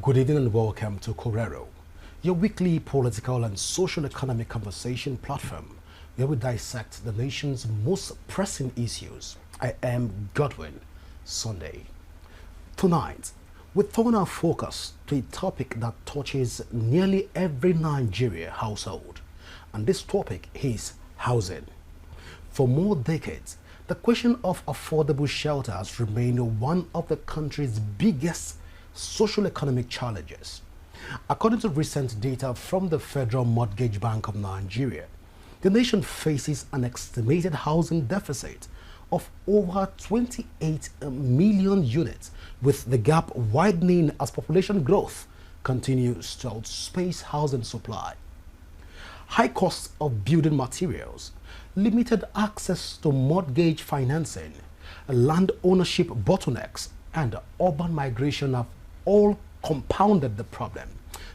Good evening and welcome to Correro, your weekly political and social economic conversation platform where we dissect the nation's most pressing issues. I am Godwin Sunday. Tonight, we turn our focus to a topic that touches nearly every Nigeria household, and this topic is housing. For more decades, the question of affordable shelter has remained one of the country's biggest social economic challenges. According to recent data from the Federal Mortgage Bank of Nigeria, the nation faces an estimated housing deficit of over 28 million units, with the gap widening as population growth continues to outpace housing supply. High costs of building materials, limited access to mortgage financing, land ownership bottlenecks, and urban migration have all compounded the problem,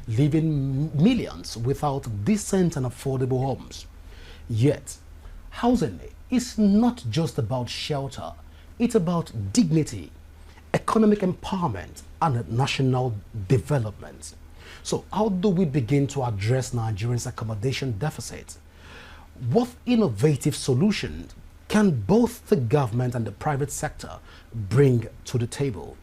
leaving millions without decent and affordable homes. Yet, housing is not just about shelter, it's about dignity, economic empowerment, and national development. So how do we begin to address Nigerians' accommodation deficit? What innovative solutions can both the government and the private sector bring to the table?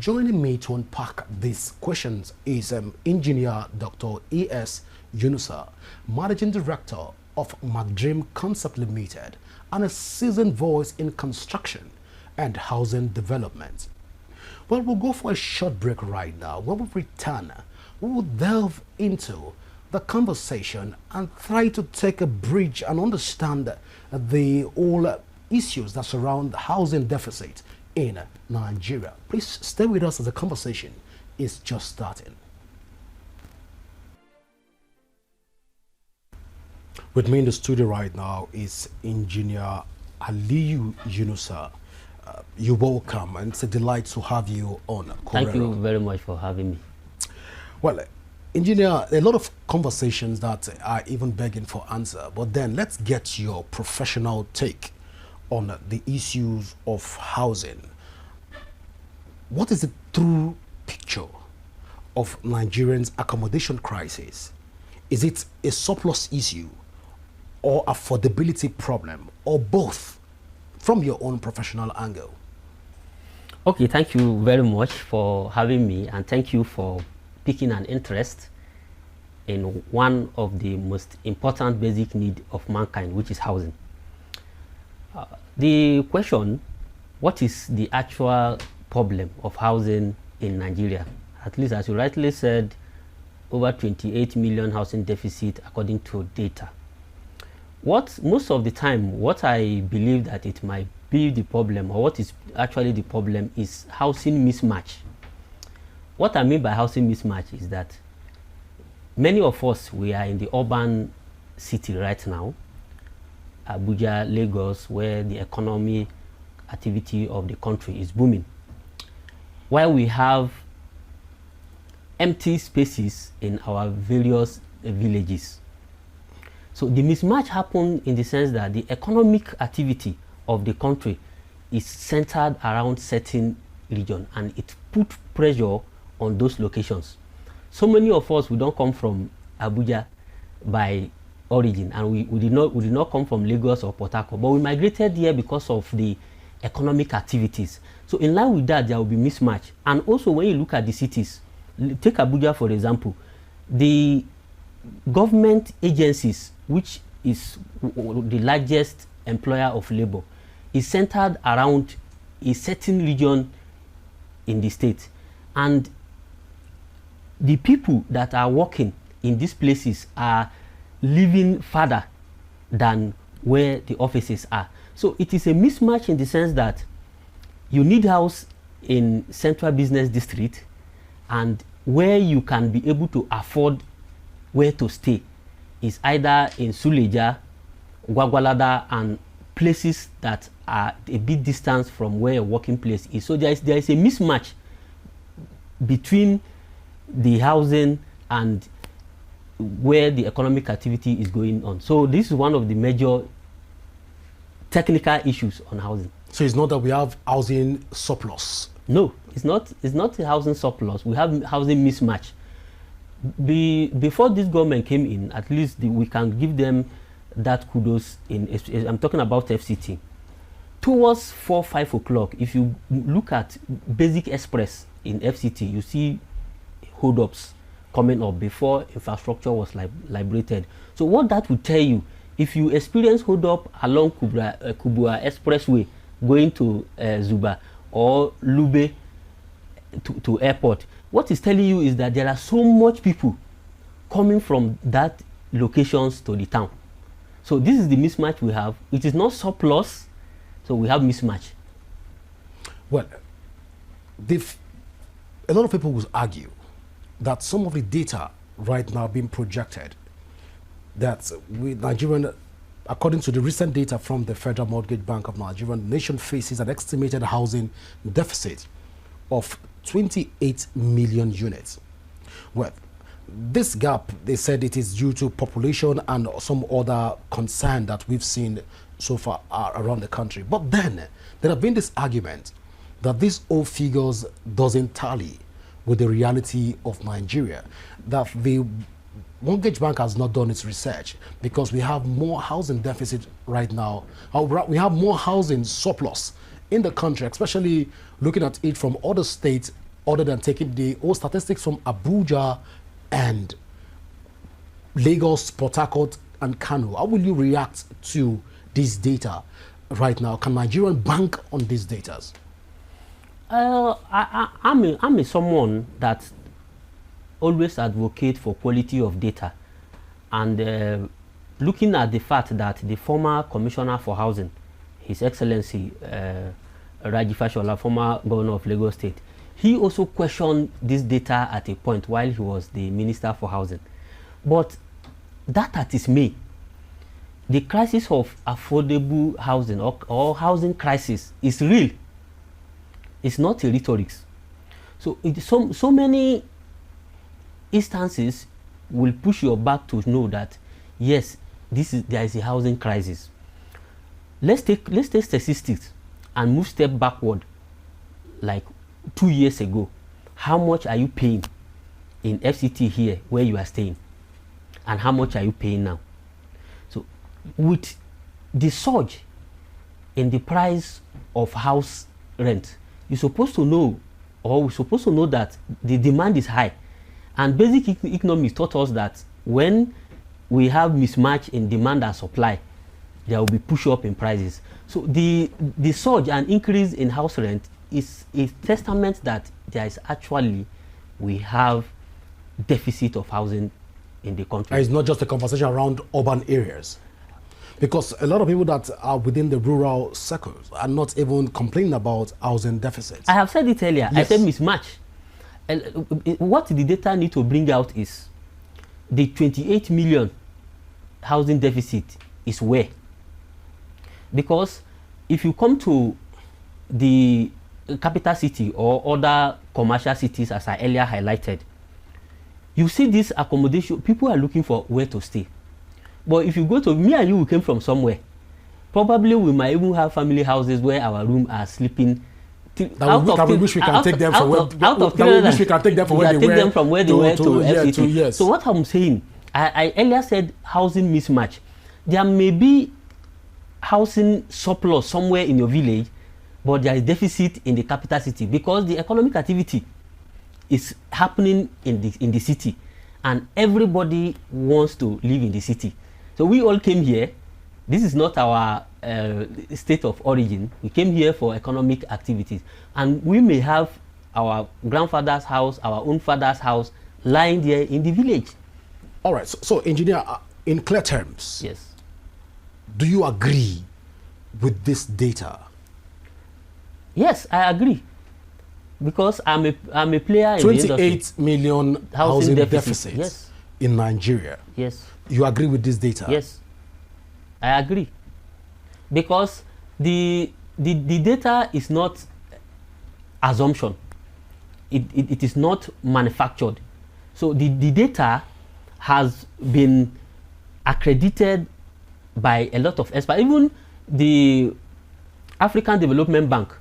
Joining me to unpack these questions is engineer Dr. E.S. Yunusa, Managing Director of McDream Concept Limited, and a seasoned voice in construction and housing development. Well, we'll go for a short break right now. When we return, we will delve into the conversation and try to take a bridge and understand the all issues that surround the housing deficit in Nigeria. Please stay with us as the conversation is just starting. With me in the studio right now is engineer Aliyu Yunusa. You're welcome, and it's a delight to have you on Correro. Thank you very much for having me. Well, engineer, a lot of conversations that are even begging for answer, but then let's get your professional take on the issues of housing. What is the true picture of Nigerians' accommodation crisis? Is it a surplus issue or affordability problem, or both, from your own professional angle? Okay, thank you very much for having me, and thank you for picking an interest in one of the most important basic needs of mankind, which is housing. The question, what is the actual problem of housing in Nigeria? At least, as you rightly said, over 28 million housing deficit according to data. Most of the time, what I believe that it might be the problem, or what is actually the problem, is housing mismatch. What I mean by housing mismatch is that many of us, we are in the urban city right now, Abuja, Lagos, where the economy activity of the country is booming, while we have empty spaces in our various villages. So the mismatch happened in the sense that the economic activity of the country is centered around certain region, and it put pressure on those locations. So many of us, we don't come from Abuja by origin, and we did not come from Lagos or Port Harcourt, but we migrated here because of the economic activities. So in line with that, there will be mismatch. And also, when you look at the cities, take Abuja for example, the government agencies, which is the largest employer of labor, is centered around a certain region in the state, and the people that are working in these places are living further than where the offices are. So it is a mismatch in the sense that you need house in central business district, and where you can be able to afford where to stay is either in Suleja, Gwagwalada, and places that are a bit distance from where a working place is. So there is a mismatch between the housing and where the economic activity is going on. So this is one of the major technical issues on housing. So it's not that we have housing surplus, No, it's not. It's not a housing surplus. We have housing mismatch. Before this government came in, at least we can give them that kudos. I'm talking about FCT. Towards 4-5 o'clock, if you look at Basic Express in FCT, you see hold-ups coming up before infrastructure was liberated. So what that would tell you, if you experience hold-up along Kubwa Expressway going to Zuba or Lube to airport, what it's telling you is that there are so much people coming from that locations to the town. So this is the mismatch we have. It is not surplus, so we have mismatch. Well, a lot of people will argue that some of the data right now being projected, that with Nigerian, according to the recent data from the Federal Mortgage Bank of Nigeria, the nation faces an estimated housing deficit of 28 million units. Well, this gap, they said it is due to population and some other concern that we've seen so far around the country. But then there have been this argument that these old figures doesn't tally with the reality of Nigeria, that the Mortgage Bank has not done its research, because we have more housing deficit right now. We have more housing surplus in the country, especially looking at it from other states, other than taking the old statistics from Abuja and Lagos, Port Harcourt, and Kano. How will you react to this data right now? Can Nigerian bank on these data? I'm someone that always advocate for quality of data, and looking at the fact that the former Commissioner for Housing, His Excellency Raji Fashola, former Governor of Lagos State, he also questioned this data at a point while he was the Minister for Housing. But that at its May, the crisis of affordable housing or housing crisis is real. It's not a rhetoric. So so many instances will push your back to know that yes, there is a housing crisis. Let's take statistics and move step backward, like 2 years ago. How much are you paying in FCT here where you are staying, and how much are you paying now? So with the surge in the price of house rent, you're supposed to know, or we're supposed to know, that the demand is high. And basic economics taught us that when we have mismatch in demand and supply, there will be push up in prices. So the surge and increase in house rent is a testament that there is actually, we have deficit of housing in the country. It's not just a conversation around urban areas, because a lot of people that are within the rural circles are not even complaining about housing deficits. I have said it earlier. Yes. I said mismatch. What the data need to bring out is the 28 million housing deficit is where. Because if you come to the capital city or other commercial cities, as I earlier highlighted, you see this accommodation, people are looking for where to stay. But if you go to, me and you, we came from somewhere, probably we might even have family houses where our room are sleeping. We wish we can take them from where they were to FCT. Yes. So what I'm saying, I earlier said housing mismatch. There may be housing surplus somewhere in your village, but there is deficit in the capital city because the economic activity is happening in the city, and everybody wants to live in the city. So we all came here. This is not our state of origin. We came here for economic activities, and we may have our grandfather's house, our own father's house lying there in the village. All right. So engineer, in clear terms, yes, do you agree with this data? Yes, I agree, because I'm a player in 28 million housing deficit, yes, in Nigeria. Yes. You agree with this data? Yes, I agree, because the data is not assumption. It is not manufactured. So the data has been accredited by a lot of experts. Even the African Development Bank,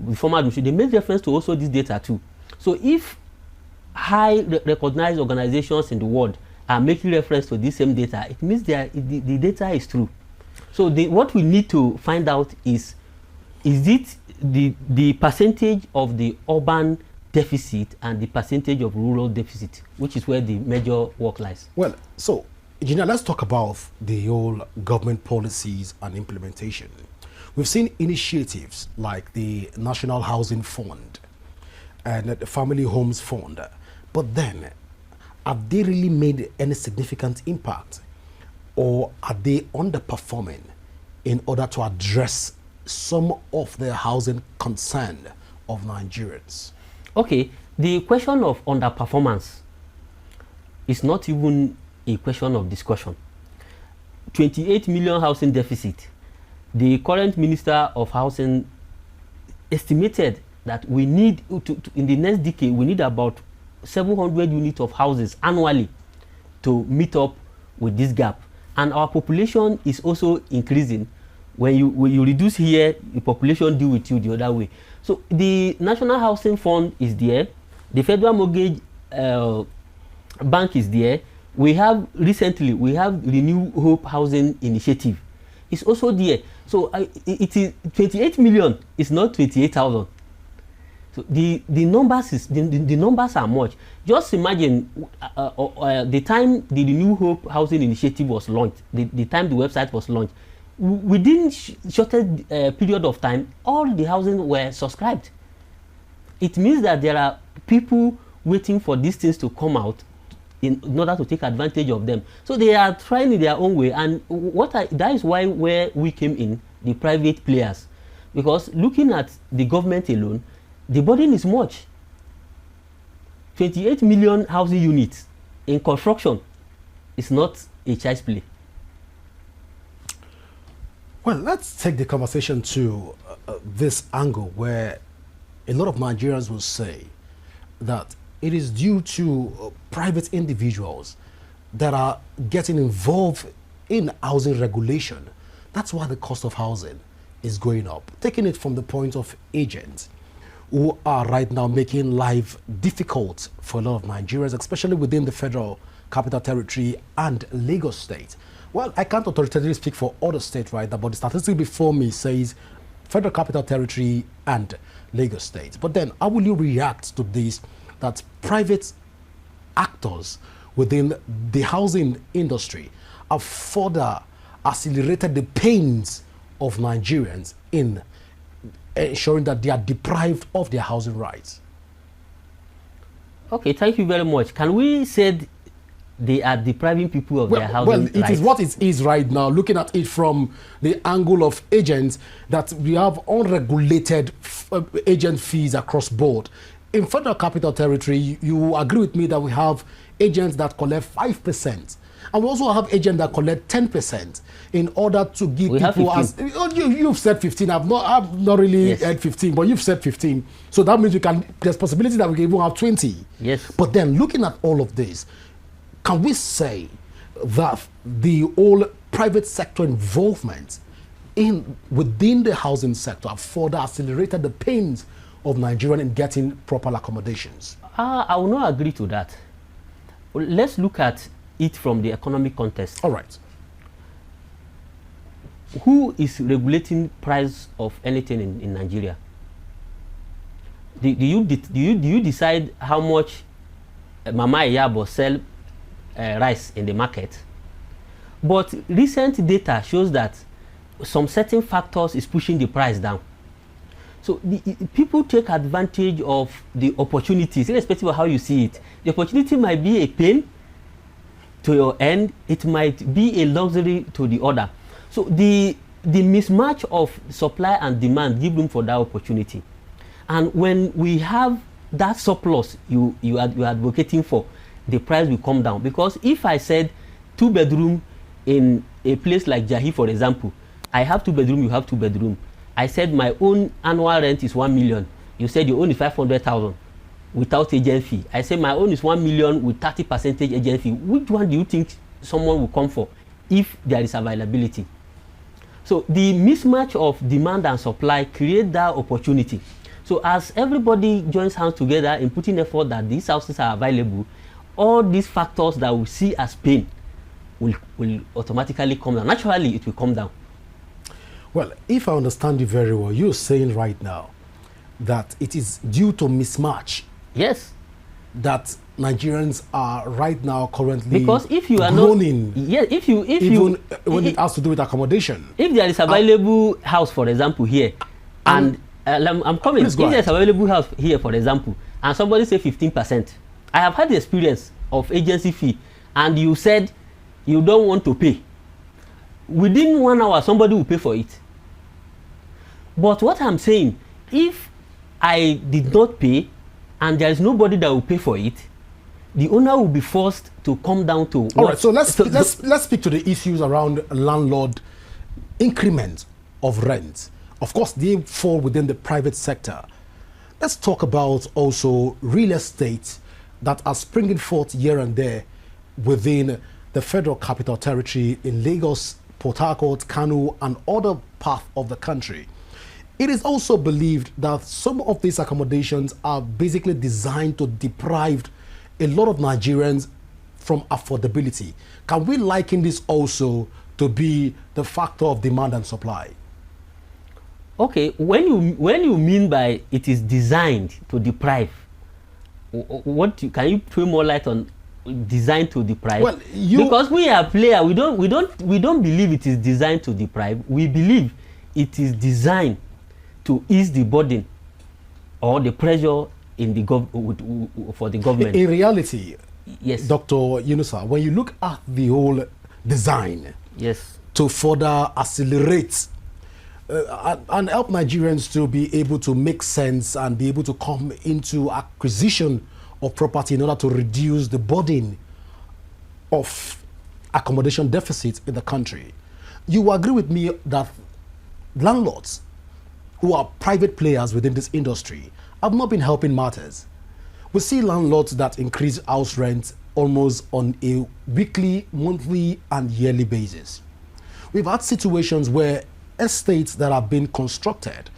the former administration, they made reference to also this data too. So if high recognized organizations in the world are making reference to this same data, it means the data is true. So what we need to find out is it the percentage of the urban deficit and the percentage of rural deficit, which is where the major work lies. Well, so, Engineer, let's talk about the whole government policies and implementation. We've seen initiatives like the National Housing Fund and the Family Homes Fund, but then have they really made any significant impact, or are they underperforming in order to address some of the housing concern of Nigerians? Okay, the question of underperformance is not even a question of discussion. 28 million housing deficit. The current Minister of Housing estimated that we need, in the next decade, we need about 700 units of houses annually to meet up with this gap. And our population is also increasing. When you reduce here, the population deal with you the other way. So the National Housing Fund is there. The Federal Mortgage Bank is there. We have recently, we have Renew Hope Housing Initiative. It's also there. So it is 28 million. It's not 28,000. So the numbers are much. Just imagine the time the Renew Hope Housing Initiative was launched, the time the website was launched, within shortest period of time, all the housing were subscribed. It means that there are people waiting for these things to come out in order to take advantage of them. So they are trying in their own way, and that is why where we came in, the private players, because looking at the government alone, the burden is much. 28 million housing units in construction is not a child's play. Well, let's take the conversation to this angle where a lot of Nigerians will say that it is due to private individuals that are getting involved in housing regulation. That's why the cost of housing is going up. Taking it from the point of agents who are right now making life difficult for a lot of Nigerians, especially within the Federal Capital Territory and Lagos State. Well, I can't authoritatively speak for other states right now, but the statistic before me says Federal Capital Territory and Lagos State. But then, how will you react to this, that private actors within the housing industry have further accelerated the pains of Nigerians in ensuring that they are deprived of their housing rights? Okay, thank you very much. Can we say they are depriving people of their housing rights? Well, it is what it is right now, looking at it from the angle of agents, that we have unregulated agent fees across board. In Federal Capital Territory, you agree with me that we have agents that collect 5%. And we also have agents that collect 10% in order to give people as you've said 15. I've not really heard 15, but you've said 15. So that means there's possibility that we can even have 20. Yes. But then looking at all of this, can we say that the whole private sector involvement within the housing sector have further accelerated the pains of Nigerians in getting proper accommodations? I will not agree to that. Let's look at it from the economic context. All right. Who is regulating price of anything in Nigeria? Do you decide how much Mama Iyabo sell rice in the market? But recent data shows that some certain factors is pushing the price down. So people take advantage of the opportunities, irrespective of how you see it. The opportunity might be a pain to your end, it might be a luxury to the other. So the mismatch of supply and demand give room for that opportunity. And when we have that surplus you are advocating for, the price will come down. Because if I said 2-bedroom in a place like Jahi, for example, I have 2-bedroom, you have 2-bedroom. I said my own annual rent is 1 million. You said your own is 500,000 without agent fee. I said my own is 1 million with 30% agent fee. Which one do you think someone will come for if there is availability? So the mismatch of demand and supply create that opportunity. So as everybody joins hands together in putting effort that these houses are available, all these factors that we see as pain will automatically come down. Naturally, it will come down. Well, if I understand you very well, you're saying right now that it is due to mismatch. Yes. That Nigerians are right now currently because if you are groaning, not, yeah, if you when it has to do with accommodation. If there is available house, for example, here, and I'm coming. If there is available house here, for example, and somebody say 15%, I have had the experience of agency fee, and you said you don't want to pay. Within 1 hour, somebody will pay for it. But what I'm saying, if I did not pay, and there is nobody that will pay for it, the owner will be forced to come down to. All right, so let's speak to the issues around landlord increment of rent. Of course, they fall within the private sector. Let's talk about also real estate that are springing forth here and there within the Federal Capital Territory in Lagos, Port Harcourt, Kano, and other parts of the country. It is also believed that some of these accommodations are basically designed to deprive a lot of Nigerians from affordability. Can we liken this also to be the factor of demand and supply? Okay, when you mean by it is designed to deprive, can you throw more light on designed to deprive? Well, because we are player, we don't believe it is designed to deprive. We believe it is designed to ease the burden or the pressure in the for the government. In reality, yes, Dr. Yunusa, when you look at the whole design, yes, to further accelerate and help Nigerians to be able to make sense and be able to come into acquisition of property in order to reduce the burden of accommodation deficit in the country, you agree with me that landlords who are private players within this industry have not been helping matters. We see landlords that increase house rent almost on a weekly, monthly, and yearly basis. We've had situations where estates that have been constructed,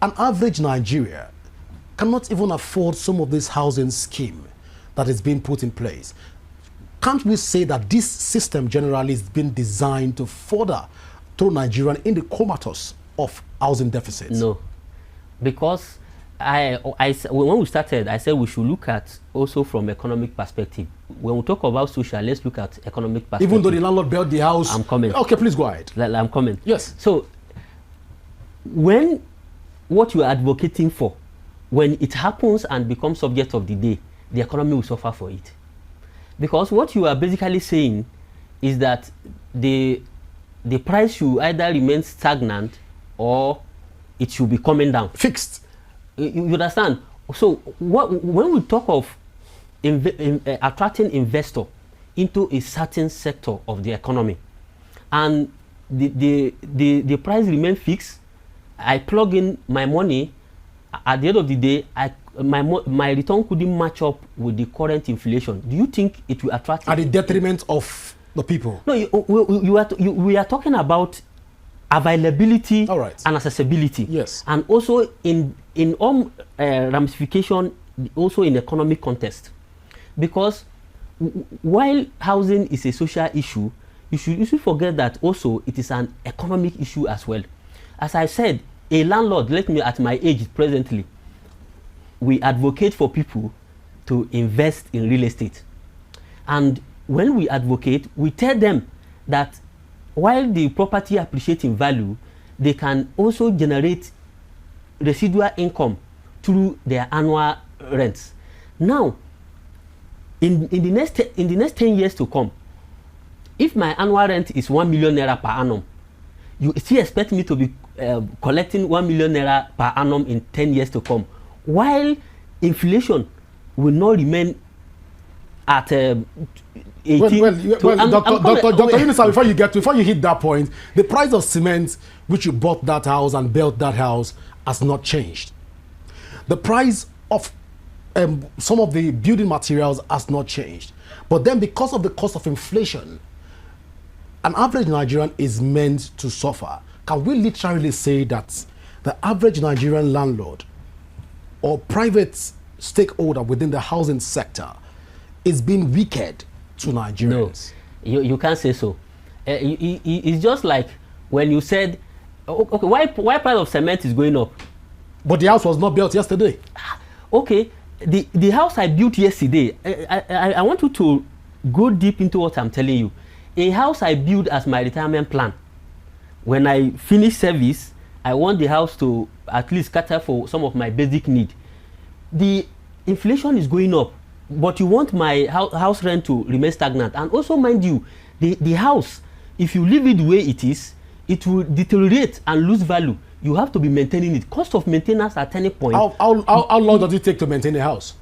an average Nigeria cannot even afford some of this housing scheme that is being put in place. Can't we say that this system generally is being designed to further throw Nigerian in the comatose of housing deficits? No, because when we started, I said we should look at also from economic perspective. When we talk about social, let's look at economic perspective. Even though the landlord built the house. I'm coming. Okay, please go ahead. I'm coming. Yes. So when what you are advocating for, when it happens and becomes subject of the day, the economy will suffer for it. Because what you are basically saying is that the price should either remain stagnant or it should be coming down. Fixed. You understand? So when we talk of attracting investor into a certain sector of the economy, and the price remain fixed, I plug in my money. At the end of the day, my return couldn't match up with the current inflation. Do you think it will attract? At the detriment of the people? No, we are talking about availability and accessibility. Yes. And also in all ramification, also in economic context. Because while housing is a social issue, you should forget that also it is an economic issue as well. As I said, a landlord, let me at my age presently, we advocate for people to invest in real estate. And when we advocate, we tell them that while the property appreciates in value, they can also generate residual income through their annual rents. Now, in the next 10 years to come, if my annual rent is 1 million naira per annum, you still expect me to be collecting 1 million naira per annum in 10 years to come, while inflation will not remain at 18. Dr. Yunusa, before you hit that point, the price of cement which you bought that house and built that house has not changed. The price of some of the building materials has not changed. But then because of the cost of inflation, an average Nigerian is meant to suffer. Can we literally say that the average Nigerian landlord or private stakeholder within the housing sector is being wicked to Nigerians? No, you can't say so. It's just like when you said, okay, why price of cement is going up? But the house was not built yesterday. Okay, the house I built yesterday, I want you to go deep into what I'm telling you. A house I built as my retirement plan. When I finish service, I want the house to at least cater for some of my basic need. The inflation is going up, but you want my house rent to remain stagnant. And also, mind you, the house, if you leave it the way it is, it will deteriorate and lose value. You have to be maintaining it. Cost of maintenance at any point. How long does it take to maintain a house?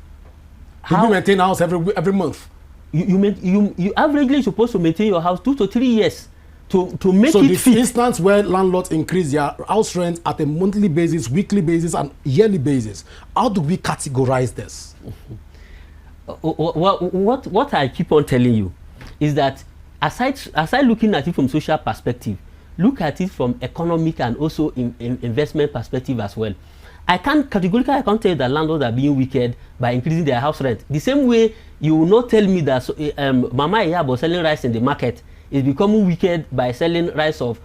Do you maintain a house every month? You averagely supposed to maintain your house 2 to 3 years to make so it fit. So the instance where landlords increase their house rent at a monthly basis, weekly basis, and yearly basis, how do we categorize this? What I keep on telling you is that aside looking at it from social perspective, look at it from economic and also investment perspective as well. I can't tell you that landlords are being wicked by increasing their house rent. The same way you will not tell me that Mama Iyabo selling rice in the market is becoming wicked by selling rice of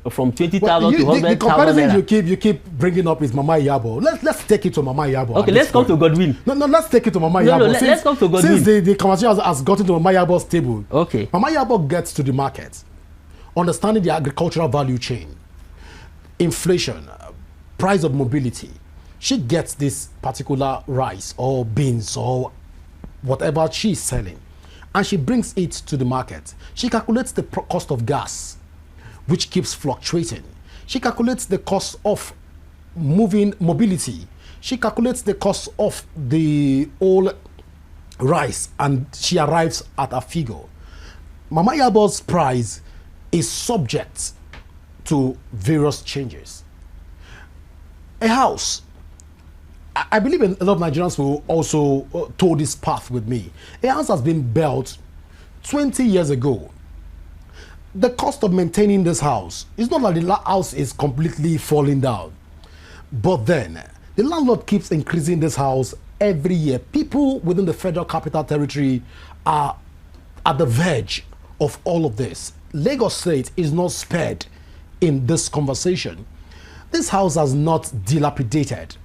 from 20,000 to 100,000. The comparison you keep bringing up is Mama Iyabo. Let's take it to Mama Iyabo. Okay, let's come to Godwin. No, let's take it to Mama Iyabo. Let's come to Godwin. Since the conversation has gotten to Mama Iyabo's table, okay. Mama Iyabo gets to the market, understanding the agricultural value chain, inflation, price of mobility. She gets this particular rice or beans or whatever she's selling, and she brings it to the market. She calculates the cost of gas, which keeps fluctuating. She calculates the cost of mobility. She calculates the cost of the whole rice, and she arrives at a figure. Mama Iyabo's price is subject to various changes. A house, I believe a lot of Nigerians will also tow this path with me. A house has been built 20 years ago. The cost of maintaining this house is not that the house is completely falling down, but then the landlord keeps increasing this house every year. People within the Federal Capital Territory are at the verge of all of this. Lagos State is not spared in this conversation. This house has not dilapidated.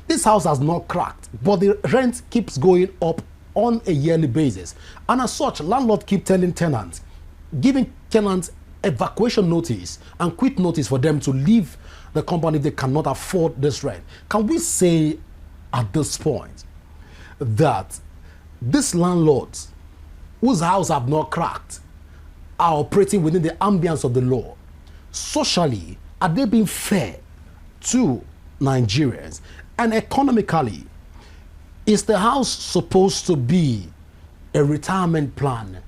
This house has not cracked, but the rent keeps going up on a yearly basis. And as such, landlord keep telling tenants, giving tenants evacuation notice and quit notice for them to leave the company if they cannot afford this rent. Can we say at this point that these landlords whose house have not cracked are operating within the ambience of the law? Socially, are they being fair to Nigerians? And economically, is the house supposed to be a retirement plan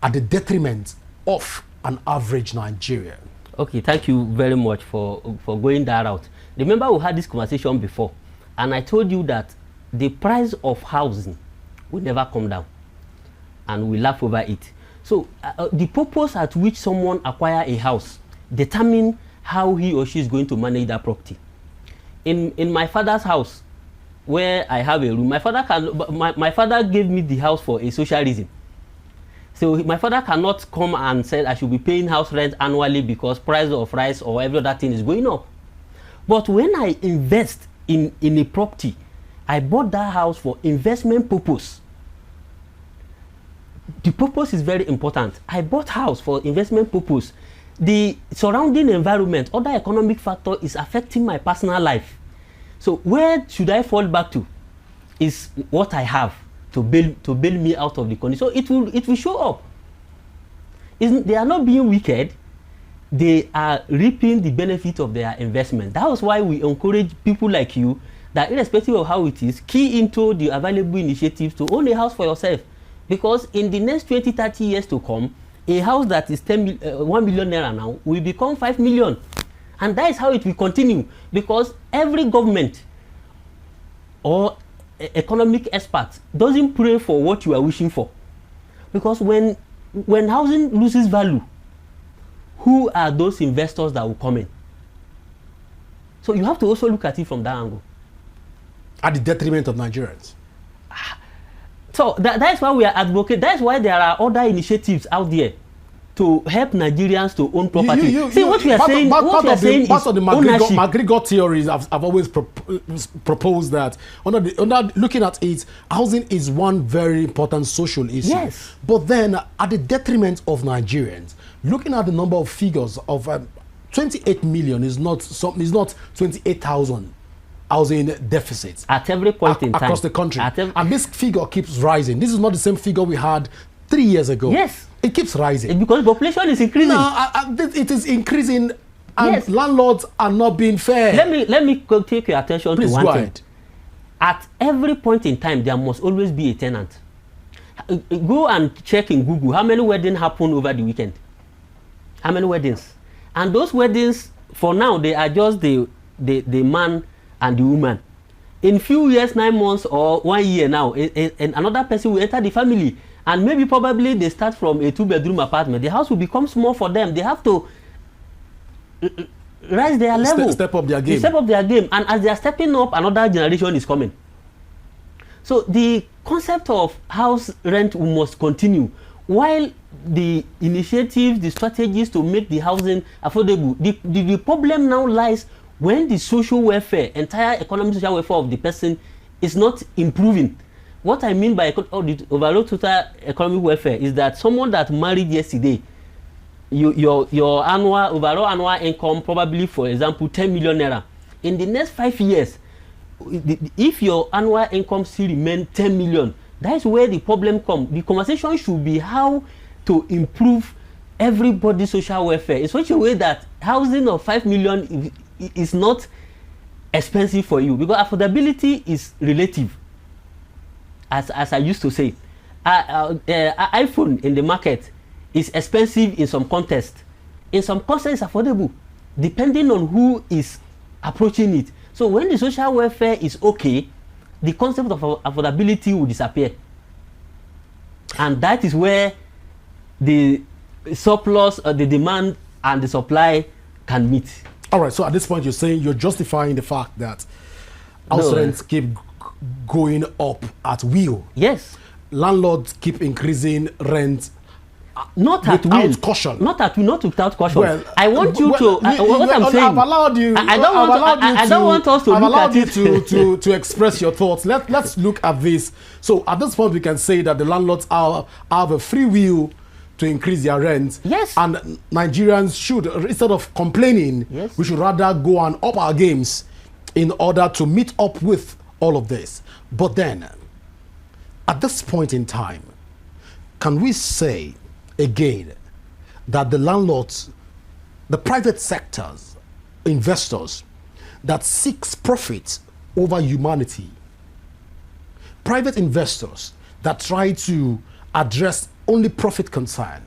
at the detriment of an average Nigerian? Okay, thank you very much for going that route. Remember, we had this conversation before, and I told you that the price of housing will never come down, and we laugh over it. So the purpose at which someone acquire a house determine how he or she is going to manage that property. In my father's house, where I have a room, my father gave me the house for a social reason. So my father cannot come and say I should be paying house rent annually because price of rice or every other thing is going up. But when I invest in a property, I bought that house for investment purpose. The purpose is very important. I bought house for investment purpose. The surrounding environment, other economic factor is affecting my personal life. So where should I fall back to? Is what I have to bail me out of the condition. So it will show up. They are not being wicked. They are reaping the benefit of their investment. That was why we encourage people like you that irrespective of how it is, key into the available initiatives to own a house for yourself. Because in the next 20, 30 years to come, a house that is 1 million naira now will become 5 million. And that is how it will continue, because every government or economic expert doesn't pray for what you are wishing for. Because when housing loses value, who are those investors that will come in? So you have to also look at it from that angle. At the detriment of Nigerians. So that's why we are advocating. That's why there are other initiatives out there to help Nigerians to own property. See, what we are saying, what we are saying is part of the ownership. McGregor theories. I've always proposed that under looking at it, housing is one very important social issue. Yes. But then, at the detriment of Nigerians, looking at the number of figures of 28 million is not 28,000 housing deficits at every point in time across the country, and this figure keeps rising. This is not the same figure we had 3 years ago. Yes. It keeps rising. Because population is increasing. No, it is increasing, and yes. landlords are not being fair. Let me take your attention Please to one go thing. ahead. At every point in time, there must always be a tenant. Go and check in Google how many weddings happen over the weekend. How many weddings? And those weddings, for now, they are just the man and the woman. In few years, 9 months or 1 year now, and another person will enter the family. And maybe probably they start from a 2-bedroom apartment. The house will become small for them. They have to rise their level. Step up their game. Step up their game. And as they are stepping up, another generation is coming. So the concept of house rent must continue. While the initiatives, the strategies to make the housing affordable, the problem now lies when the social welfare, entire economic social welfare of the person is not improving. What I mean by the overall total economic welfare is that someone that married yesterday, your overall annual income probably, for example, 10 million naira. In the next 5 years, if your annual income still remain 10 million, that is where the problem comes. The conversation should be how to improve everybody's social welfare in such a way that housing of 5 million is not expensive for you, because affordability is relative. As I used to say, iPhone in the market is expensive in some context. In some context, it's affordable, depending on who is approaching it. So when the social welfare is okay, the concept of affordability will disappear. And that is where the surplus, the demand and the supply can meet. All right, so at this point, you're saying you're justifying the fact that house rents keep going up at will. Yes. Landlords keep increasing rent not at will. Without caution. Not without caution. Well, I want you to what I'm saying. I've allowed you. I don't want us to I've look allowed at you it. to express your thoughts. Let's look at this. So at this point, we can say that the landlords have a free will to increase their rent. Yes. And Nigerians should, instead of complaining, yes, we should rather go and up our games in order to meet up with all of this. But then, at this point in time, can we say again that the landlords, the private sectors, investors that seeks profit over humanity, private investors that try to address only profit concern,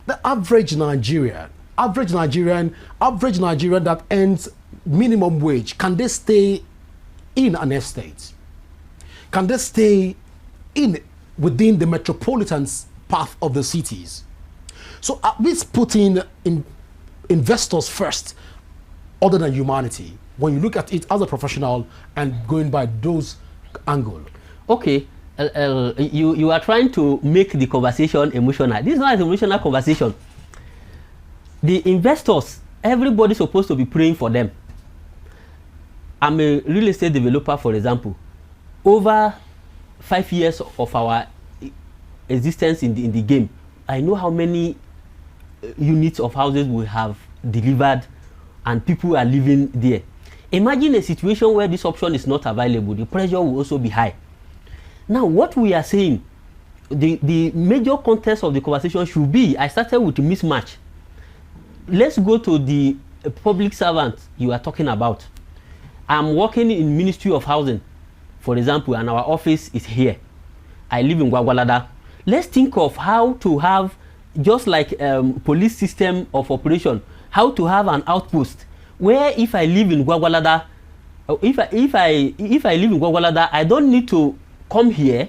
the average Nigerian that earns minimum wage, can they stay in an estate? Can they stay within the metropolitan path of the cities? So at least putting in investors first, other than humanity, when you look at it as a professional and going by those angles. Okay, you are trying to make the conversation emotional. This is not an emotional conversation. The investors, everybody's supposed to be praying for them. I'm a real estate developer, for example. Over 5 years of our existence in the game, I know how many units of houses we have delivered and people are living there. Imagine a situation where this option is not available. The pressure will also be high. Now, what we are saying, the major context of the conversation should be, I started with a mismatch. Let's go to the public servant you are talking about. I'm working in Ministry of Housing, for example, and our office is here. I live in Gwagwalada. Let's think of how to have, just like police system of operation, how to have an outpost where if I live in Gwagwalada, if I live in Gwagwalada, I don't need to come here.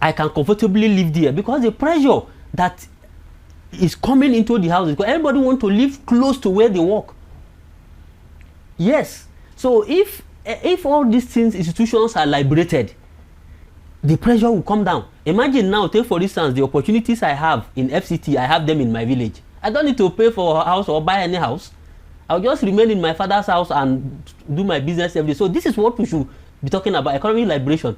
I can comfortably live there, because the pressure that is coming into the houses, because everybody wants to live close to where they work. Yes. So if all these things, institutions are liberated, the pressure will come down. Imagine now, take for instance the opportunities I have in FCT, I have them in my village. I don't need to pay for a house or buy any house. I'll just remain in my father's house and do my business every day. So this is what we should be talking about, economic liberation.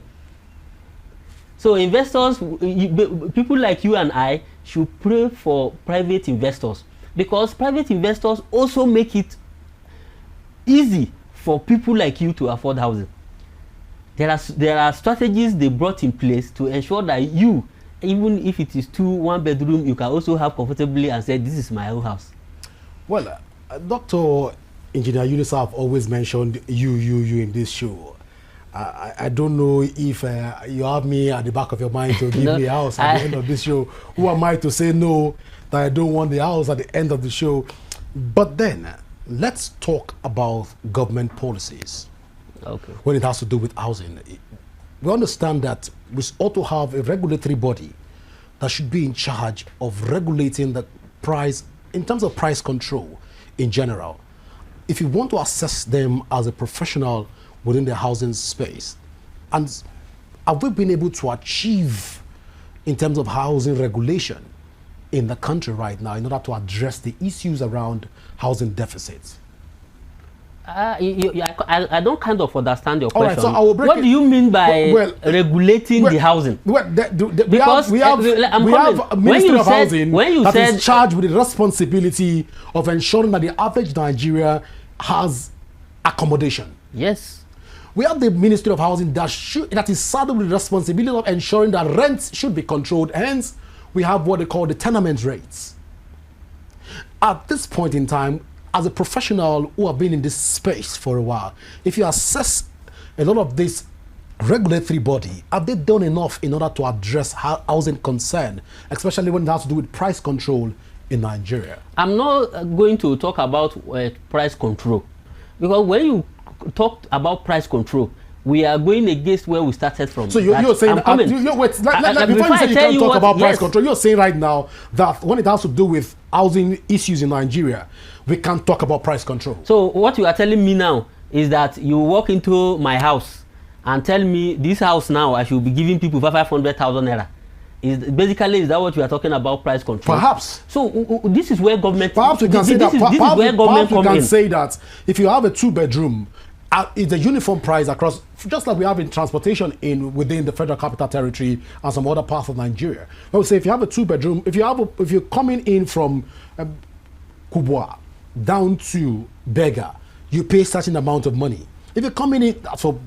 So investors, people like you and I should pray for private investors, because private investors also make it easy for people like you to afford housing. There are strategies they brought in place to ensure that you, even if it is 2-1 bedroom, you can also have comfortably and say, this is my own house. Well, Dr. Engineer Yunus have always mentioned you in this show. I don't know if you have me at the back of your mind to give me a house at the end of this show. Who am I to say no, that I don't want the house at the end of the show? But then, let's talk about government policies. Okay. When it has to do with housing. We understand that we ought to have a regulatory body that should be in charge of regulating the price, in terms of price control in general. If you want to assess them as a professional within the housing space, and have we been able to achieve in terms of housing regulation in the country right now in order to address the issues around housing deficits? I don't kind of understand your question. Right, so I will break what do you mean by regulating the housing? Because we have a Ministry of Housing that is charged with the responsibility of ensuring that the average Nigeria has accommodation. Yes. We have the Ministry of Housing that is saddled with the responsibility of ensuring that rents should be controlled. Hence, we have what they call the tenement rates. At this point in time, as a professional who have been in this space for a while, if you assess a lot of this regulatory body, have they done enough in order to address housing concern, especially when it has to do with price control in Nigeria? I'm not going to talk about price control, because when you talk about price control, we are going against where we started from. So you're saying, before you say you can't talk about price control, you're saying right now that when it has to do with housing issues in Nigeria, we can't talk about price control. So what you are telling me now is that you walk into my house and tell me this house now I should be giving people 500,000 naira. Is that what you are talking about, price control? Perhaps. So this is where government. Perhaps we can say that. Perhaps we can say that if you have a 2-bedroom, it's a uniform price across, just like we have in transportation within the Federal Capital Territory and some other parts of Nigeria. I would say if you have a 2-bedroom, if you're coming in from Kubwa down to Bega, you pay a certain amount of money. If you're coming in, for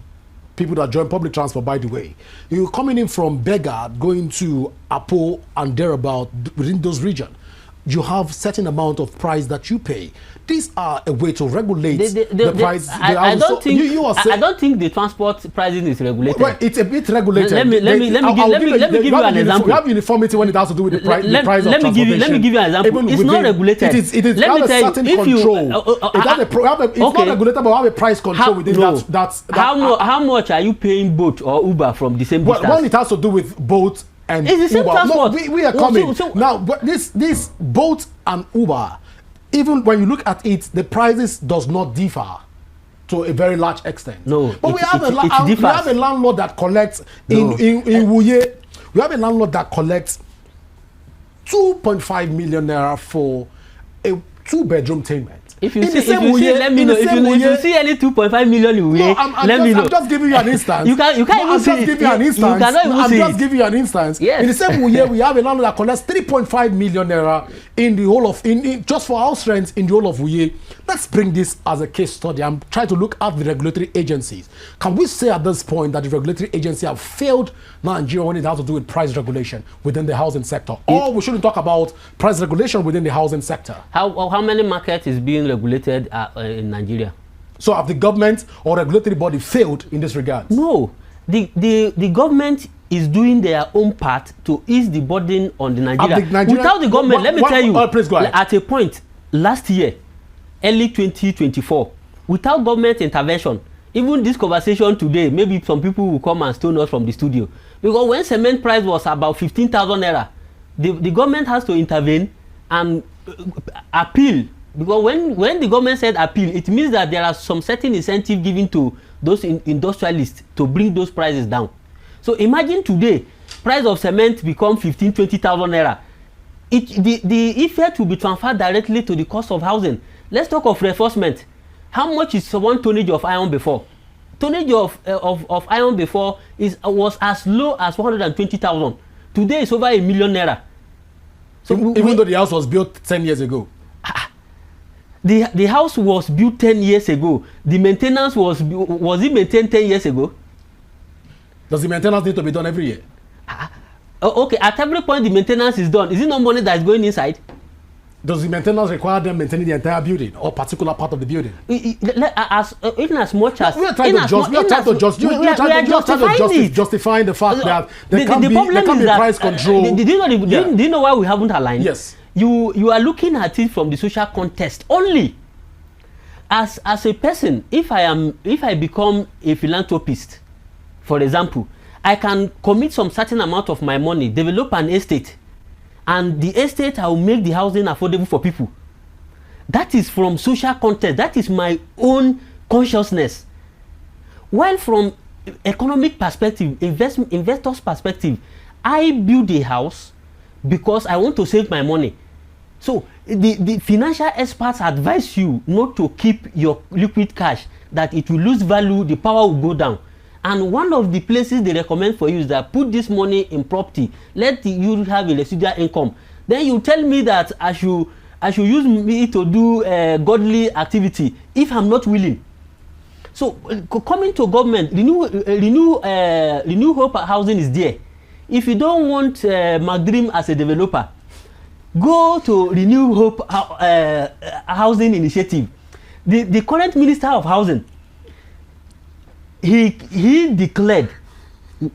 people that join public transport, by the way, you're coming in from Bega going to Apo and thereabout within those regions, you have certain amount of price that you pay. These are a way to regulate the price. I don't think the transport pricing is regulated. Well, it's a bit regulated. Let me give you an example. You have uniformity when it has to do with the price of transportation. Let me give you an example. It's not regulated. It is. Let me tell you, if it's not regulated, but we have a price control within that. How much are you paying Bolt or Uber from the same distance? Well, when it has to do with Bolt and it's the same Uber. transport. No, we are coming now. But this Bolt and Uber, even when you look at it, the prices does not differ to a very large extent. No, but we have a landlord that collects in Wuye. We have a landlord that collects 2.5 million naira for a 2-bedroom tenement. If you see any 2.5 million in Wuye, let me know. I'm just giving you an instance. You can't even see it. You cannot even see it. I'm just giving you an instance. Yes. In the same Wuye, we have a landlord that collects 3.5 million naira in the whole of just for house rents in the whole of Wuye. Let's bring this as a case study. I'm trying to look at the regulatory agencies. Can we say at this point that the regulatory agency have failed Nigeria when it has to do with price regulation within the housing sector? Or we shouldn't talk about price regulation within the housing sector? How many markets is being regulated in Nigeria? So have the government or regulatory body failed in this regard? No. The government is doing their own part to ease the burden on the Nigeria. Without the government, let me tell you, please go ahead. At a point last year, early 2024, without government intervention, even this conversation today, maybe some people will come and stone us from the studio. Because when cement price was about 15,000 naira, the government has to intervene and appeal Because when the government said appeal, it means that there are some certain incentive given to those industrialists to bring those prices down. So imagine today, price of cement become 15,000-20,000 naira. The effect will be transferred directly to the cost of housing. Let's talk of reinforcement. How much is one tonnage of iron before? Tonnage of iron before was as low as 120,000. Today it's over 1 million naira. So even though the house was built 10 years ago. The house was built 10 years ago. The maintenance was it maintained 10 years ago? Does the maintenance need to be done every year? Okay, at every point the maintenance is done. Is it not money that is going inside? Does the maintenance require them maintaining the entire building or particular part of the building? In as much as we are trying to justify the fact that there can be price control. Do you know why we haven't aligned? Yes. You are looking at it from the social context only. As a person, if I become a philanthropist, for example, I can commit some certain amount of my money, develop an estate, and the estate I will make the housing affordable for people. That is from social context. That is my own consciousness. While from economic perspective, investors perspective, I build a house because I want to save my money. So the financial experts advise you not to keep your liquid cash, that it will lose value, the power will go down. And one of the places they recommend for you is that put this money in property, let you have a residual income. Then you tell me that I should use me to do godly activity if I'm not willing. So coming to government, Renew Hope Housing is there. If you don't want McDream as a developer, go to Renew Hope Housing Initiative. The current Minister of Housing, he declared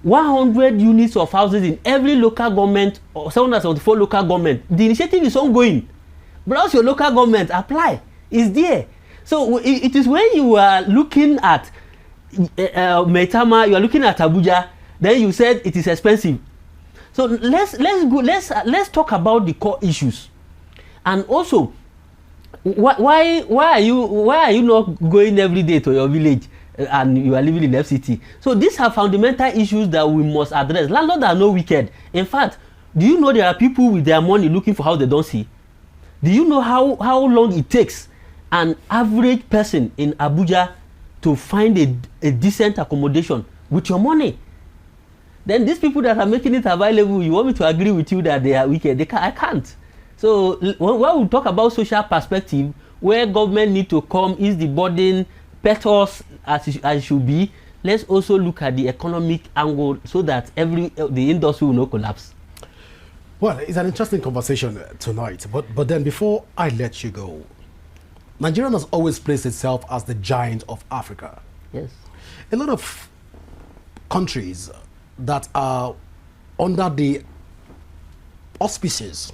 100 units of houses in every local government, or 774 local government. The initiative is ongoing. Browse your local government, apply. It's there. So it is when you are looking at Maitama, you are looking at Abuja, then you said it is expensive. So let's talk about the core issues. And also, why are you not going every day to your village and you are living in FCT? So these are fundamental issues that we must address. Landlords are not wicked. In fact, do you know there are people with their money looking for house they don't see? Do you know how long it takes an average person in Abuja to find a decent accommodation with your money? Then these people that are making it available, you want me to agree with you that they are wicked? I can't. So when we talk about social perspective, where government need to come, is the burden, pet us as it should be, let's also look at the economic angle so that the industry will not collapse. Well, it's an interesting conversation tonight, but then before I let you go, Nigeria has always placed itself as the giant of Africa. Yes. A lot of countries that are under the auspices,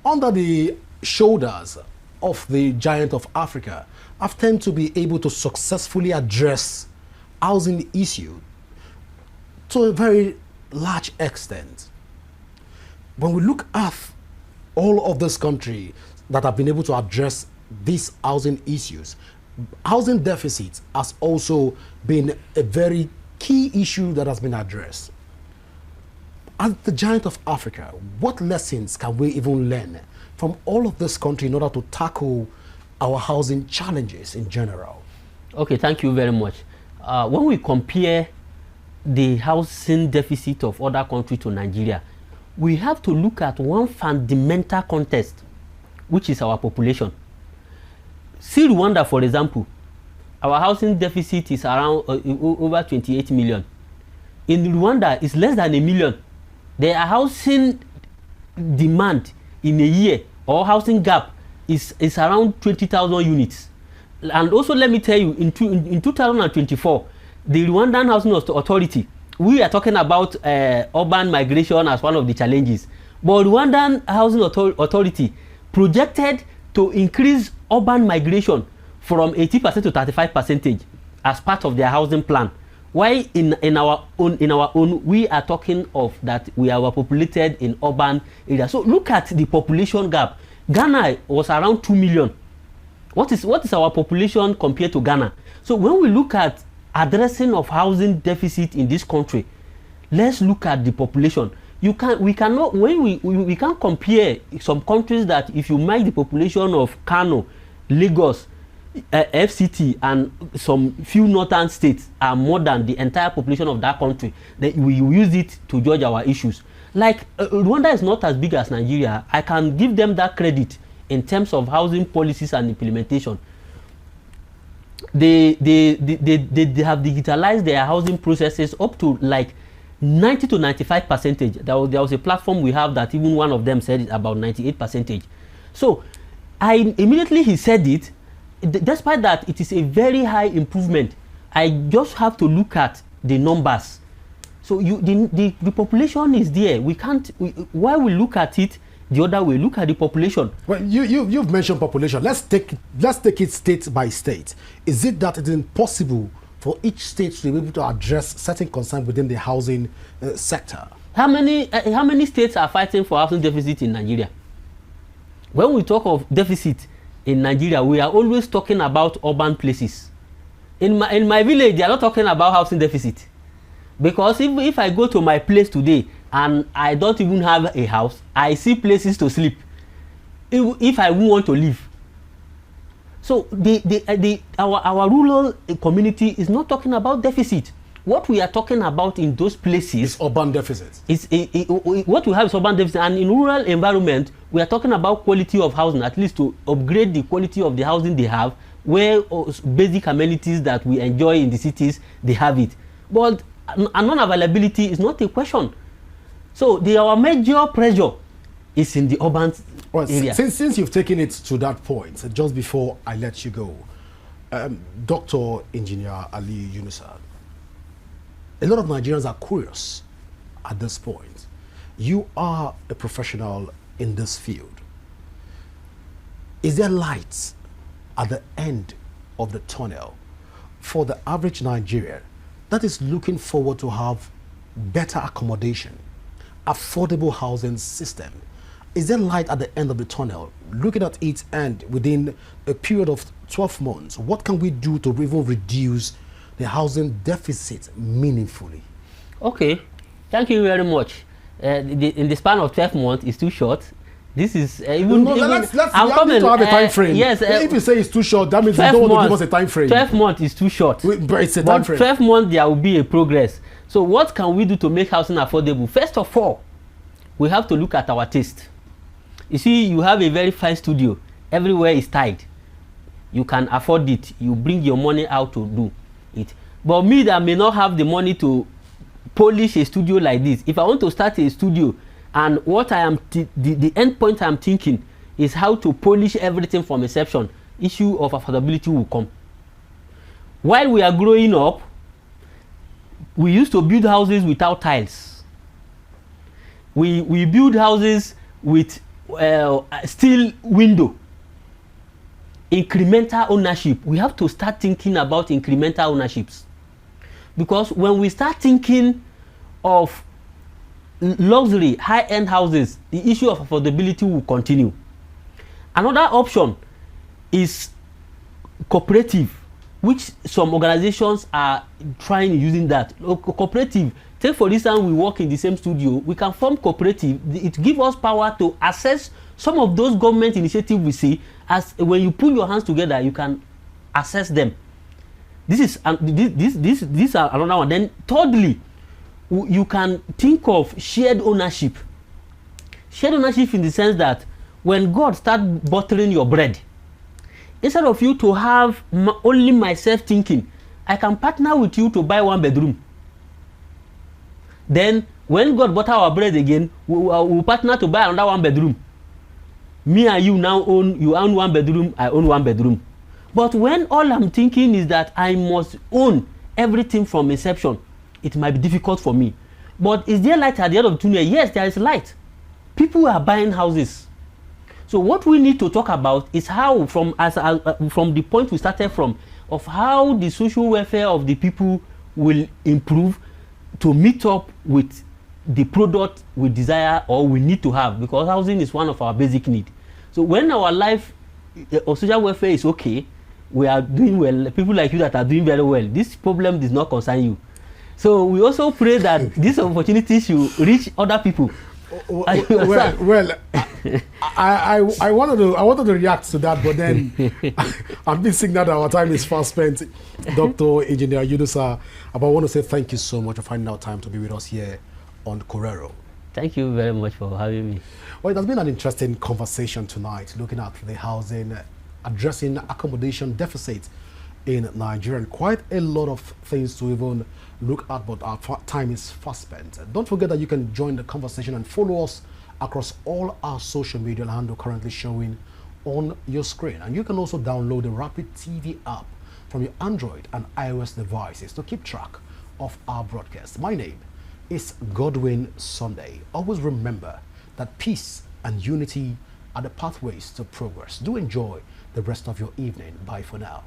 under the shoulders of the giant of Africa, have tended to be able to successfully address housing issue to a very large extent. When we look at all of this country that have been able to address these housing issues, housing deficit has also been a very key issue that has been addressed. As the giant of Africa, what lessons can we even learn from all of this country in order to tackle our housing challenges in general? Okay, thank you very much. When we compare the housing deficit of other countries to Nigeria, we have to look at one fundamental context, which is our population. See Rwanda, for example. Our housing deficit is around over 28 million. In Rwanda, it's less than 1 million. Their housing demand in a year, or housing gap, is around 20,000 units. And also, let me tell you, in 2024, the Rwandan Housing Authority, we are talking about urban migration as one of the challenges. But Rwandan Housing Authority projected to increase urban migration from 80% to 35% as part of their housing plan. Why in our own we are talking of that we are overpopulated in urban areas. So look at the population gap. Ghana was around 2 million What is our population compared to Ghana? So when we look at addressing of housing deficit in this country, let's look at the population. We cannot, when we can't compare some countries that if you make the population of Kano, Lagos, FCT and some few northern states are more than the entire population of that country, then we use it to judge our issues. Like Rwanda is not as big as Nigeria. I can give them that credit in terms of housing policies and implementation. They have digitalized their housing processes up to like 90 to 95%. There was a platform we have that even one of them said it about 98%. So immediately he said it. Despite that, it is a very high improvement. I just have to look at the numbers. So the population is there. We can't. While we look at it the other way, look at the population. Well, you've mentioned population. Let's take it state by state. Is it that it is impossible for each state to be able to address certain concerns within the housing sector? How many states are fighting for housing deficit in Nigeria? When we talk of deficit in Nigeria, we are always talking about urban places. In my village, they are not talking about housing deficit. Because if I go to my place today and I don't even have a house, I see places to sleep if I want to live. So our rural community is not talking about deficit. What we are talking about in those places is urban deficit. What we have is urban deficit, and in rural environment we are talking about quality of housing, at least to upgrade the quality of the housing they have, where basic amenities that we enjoy in the cities, they have it. But non-availability is not a question. So our major pressure is in the urban area. Since you've taken it to that point, just before I let you go, Dr. Engineer Ali Yunusa, a lot of Nigerians are curious at this point. You are a professional in this field. Is there light at the end of the tunnel for the average Nigerian that is looking forward to have better accommodation, affordable housing system? Is there light at the end of the tunnel? Looking at its end within a period of 12 months, what can we do to even reduce the housing deficit meaningfully? Okay, thank you very much. In the span of 12 months is too short. This is let's have a time frame. Yes, if you say it's too short, that means you don't want to give us a time frame. 12 months is too short. But it's a time frame. 12 months there will be a progress. So what can we do to make housing affordable? First of all, we have to look at our taste. You see, you have a very fine studio. Everywhere is tied. You can afford it. You bring your money out to do it. But me that may not have the money to polish a studio like this, if I want to start a studio, and what I am the end point I'm thinking is how to polish everything from inception, issue of affordability will come. While we are growing up, we used to build houses without tiles. We build houses with steel window. Incremental ownership. We have to start thinking about incremental ownerships, because when we start thinking of luxury, high-end houses, the issue of affordability will continue. Another option is cooperative, which some organizations are trying using that. Cooperative, take for instance, we work in the same studio, we can form cooperative. It gives us power to access some of those government initiatives we see, as when you put your hands together, you can access them. This are another one. Then thirdly, you can think of shared ownership. Shared ownership in the sense that when God starts buttering your bread, instead of you to have only myself thinking, I can partner with you to buy 1 bedroom. Then when God butter our bread again, we'll partner to buy another 1 bedroom. Me and you now you own 1 bedroom, I own 1 bedroom. But when all I'm thinking is that I must own everything from inception, it might be difficult for me. But is there light at the end of the tunnel? Yes, there is light. People are buying houses. So what we need to talk about is how, from the point we started from, of how the social welfare of the people will improve to meet up with the product we desire or we need to have, because housing is one of our basic needs. So when our life social welfare is okay, we are doing well, people like you that are doing very well, this problem does not concern you. So we also pray that this opportunity should reach other people. Well, I wanted to react to that, but then I'm being signaled that our time is fast spent. Dr. Engineer Yunusa, but I want to say thank you so much for finding out time to be with us here on Corero. Thank you very much for having me. Well, it has been an interesting conversation tonight, looking at the housing, addressing accommodation deficit in Nigeria, and quite a lot of things to even look at, but our time is fast spent. Don't forget that you can join the conversation and follow us across all our social media handle currently showing on your screen. And you can also download the Rapid TV app from your Android and iOS devices to keep track of our broadcast. My name is Godwin Sunday. Always remember that peace and unity are the pathways to progress. Do enjoy the rest of your evening. Bye for now.